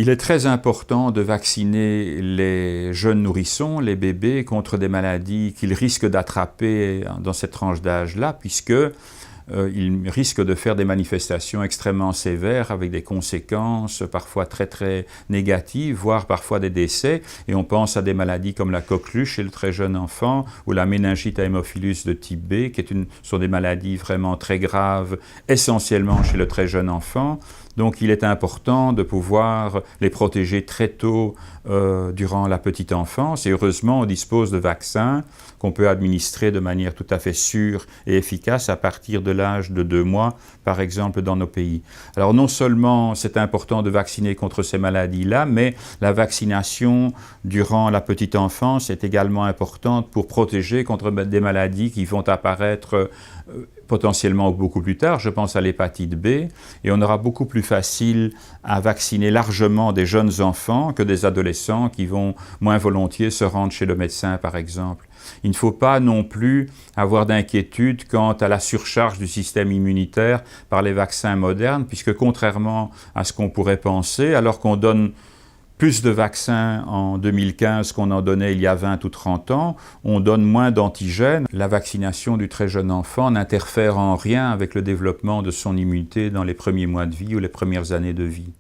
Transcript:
Il est très important de vacciner les jeunes nourrissons, les bébés, contre des maladies qu'ils risquent d'attraper dans cette tranche d'âge-là, puisque ils risquent de faire des manifestations extrêmement sévères avec des conséquences parfois très très négatives, voire parfois des décès. Et on pense à des maladies comme la coqueluche chez le très jeune enfant ou la méningite haemophilus de type B, sont des maladies vraiment très graves, essentiellement chez le très jeune enfant. Donc il est important de pouvoir les protéger très tôt durant la petite enfance. Et heureusement, on dispose de vaccins qu'on peut administrer de manière tout à fait sûre et efficace à partir de l'âge de 2 mois, par exemple, dans nos pays. Alors non seulement c'est important de vacciner contre ces maladies-là, mais la vaccination durant la petite enfance est également importante pour protéger contre des maladies qui vont apparaître potentiellement beaucoup plus tard. Je pense à l'hépatite B, et on aura beaucoup plus facile à vacciner largement des jeunes enfants que des adolescents qui vont moins volontiers se rendre chez le médecin, par exemple. Il ne faut pas non plus avoir d'inquiétude quant à la surcharge du système immunitaire par les vaccins modernes, puisque contrairement à ce qu'on pourrait penser, alors qu'on donne plus de vaccins en 2015 qu'on en donnait il y a 20 ou 30 ans, on donne moins d'antigènes. La vaccination du très jeune enfant n'interfère en rien avec le développement de son immunité dans les premiers mois de vie ou les premières années de vie.